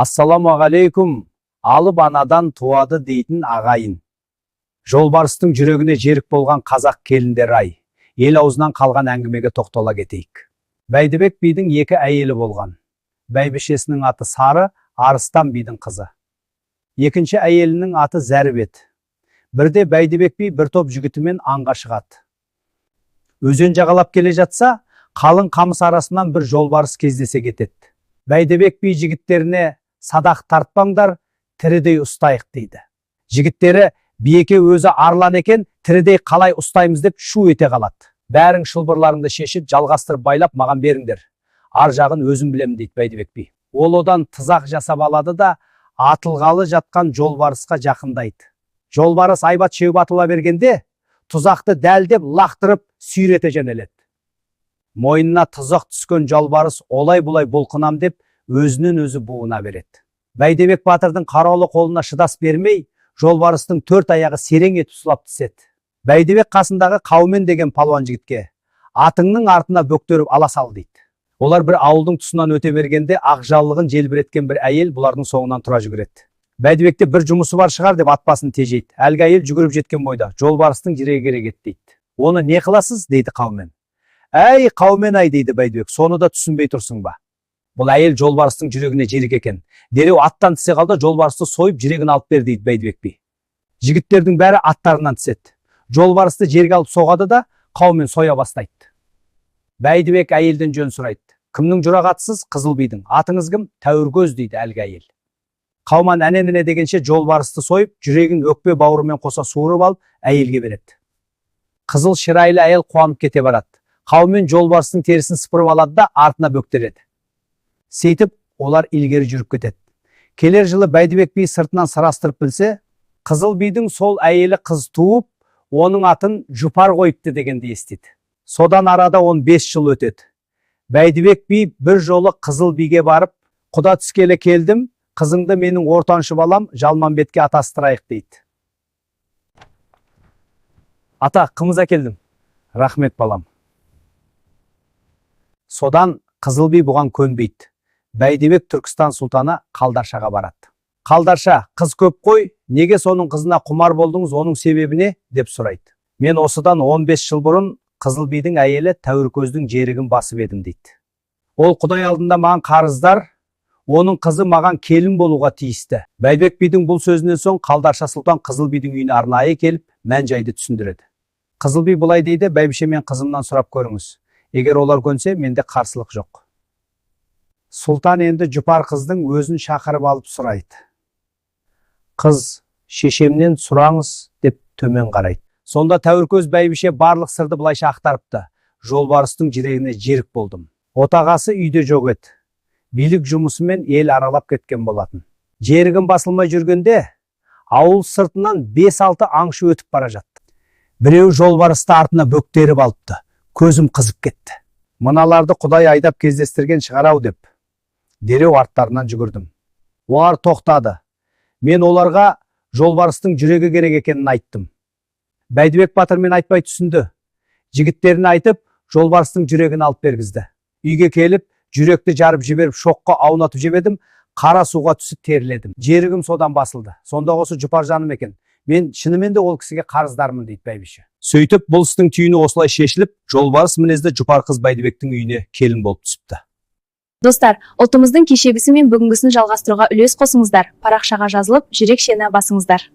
Ассаламағалейкум, алып анадан туады дейтін ағайын. Жолбарыстың жүрегіне жерік болған қазақ келіндер ай, ел аузынан қалған әңгімеге тоқтала кетейік. Бәйдібек бидің екі әйелі болған. Бәйбішесінің аты Сары, Арыстан бидің қызы. Екінші әйелінің аты Зәрбет. Бірде Бәйдібек би бір топ жігітімен аңға шығады. Өзен жағалап келе жатса, қалың қамыс арасынан бір жолбарыс кездесе кетеді. Бәйдібек би жігіттеріне садақ тартпаңдар, тірідей ұстайық дейді. Жігіттері биеке өзі арлан екен, тірідей қалай ұстаймыз деп шу ете қалады. Бәрің шылбырларыңды шешіп, жалғастырып байлап маған беріңдер. Ар жағын өзім білемін дейді Бәйдібек би. Ол одан тызақ жасап алады да, атылғалы жатқан жолбарысқа жақындайды. Жолбарыс айбат шеуіп атыла бергенде, тұзақты дәлдеп лақтырып сүйрете жөнеледі. Мойнына тұзақ түскен жолбарыс олай-бұлай бұлқынам деп өзінен өзі буына береді. Бәйдібек батырдың қараулы қолына шыдас бермей, жолбарыстың төрт аяғы серең етіп сұлап түседі. Бәйдібек қасындағы Қаумен деген палуан жігітке атыңның артына бөктеріп ала сал дейді. Олар бір ауылдың тұсынан өте бергенде ақ жаулығын желбіреткен бір әйел бұлардың соңынан тұра жүгіреді. Бәйдібекте бір жұмысы бар шығар деп ат басын тежейді. Әлгі әйел жүгіріп жеткен бойда жолбарыстың жүрегі керек еді дейді. Оны не қыласыз дейді Қаумен. Әй Қаумен ай дейді Бәйдібек, соны да түсінбей тұрсың ба? Бұл әйел жолбарыстың жүрегіне жерік екен. Дереу аттан түсе қалды, жолбарысты сойып жүрегін алып бер дейді Бәйдібек би. Жігіттердің бәрі аттарынан түседі. Жолбарысты жерге алып соғады да Қаумен соя бастайды. Бәйдібек әйелден жөн сұрайды. Кімнің жұрағатысыз? Қызыл бидің. Атыңыз кім? Тәуіркөз дейді әлгі әйел. Қауман әне-міне дегенше жолбарысты сойып, жүрегін өкпе бауырымен қоса суырып алып, әйелге береді. Қызыл шырайлы әйел қуанып кете барады. Қаумен жолбарыстың терісін сыпырып алады да артына бөктереді. Сөйтіп, олар илгері жүріп кетеді. Келер жылы Бәйдібек би сыртынан сарастырып білсе, Қызыл бидің сол әйелі қыз туып, оның атын Жұпар қойыпты дегенді естиді. Содан арада 15 жыл өтеді. Бәйдібек би бір жолы Қызыл биге барып, құда түскелі келдім, қызыңды менің ортаншы балам Жалманбетке атастырайық дейді. Ата, қымыз әкелдім. Рахмет балам. Содан Қызыл би бұған көнбейді. Бәйдібек Түркістан сұлтаны Қалдаршаға барады. Қалдарша, қыз көп қой, неге соның қызына құмар болдыңыз, оның себебіне деп сұрайды. Мен осыдан 15 жыл бұрын Қызыл бидің әйелі Тәуіркөздің жерігін басып едім дейді. Ол Құдай алдында маған қарыздар, оның қызы маған келін болуға тиісті. Бәйдібек бидің бұл сөзінен соң Қалдарша сұлтан Қызыл бидің үйіне арнайы келіп, мән-жайды түсіндіреді. Қызыл би былай дейді, бәйбіше мен қызымнан сұрап көріңіз. Егер олар көнсе, менде қарсылық жоқ. Сұлтан енді Жұпар қыздың өзін шақырып алып сұрайды. Қыз, шешемнен сұраңыз деп төмен қарайды. Сонда Тәуіркөз бәйбіше барлық сырды былайша ақтарыпты. Жолбарыстың жүрегіне жерік болдым. Отағасы үйде жоқ еді. Билік жұмысымен ел аралап кеткен болатын. Жерігін басылмай жүргенде, ауыл сыртынан 5-6 аңшы өтіп бара жатты. Біреу жолбарысты артына бөктеріп алыпты. Көзім қызып кетті. Мыналарды Құдай айдап кездестірген шығар-ау деп. Дереу арттарынан жүгірдім. Олар тоқтады. Мен оларға жолбарыстың жүрегі керек екенін айттым. Бәйдібек батыр мен айтпай түсінді. Жігіттеріне айтып, жолбарыстың жүрегін алып бергізді. Үйге келіп, жүректі жарып жіберіп, шоққа аунатып жебедім, қара суға түсіп теріледім. Жерігім содан басылды. Сонда осы Жұпар жаным екен. Мен шынымен де ол кісіге қарыздармын дейді бәйбіше. Сөйтіп, бұл істің түйіні осылай шешіліп, жолбарыс мінезді Жұпар қыз Бәйдібектің үйіне келін болып түсіпті. Достар, ұлтымыздың кешегісі мен бүгінгісін жалғастыруға үлес қосыңыздар. Парақшаға жазылып, жүрек шені басыңыздар.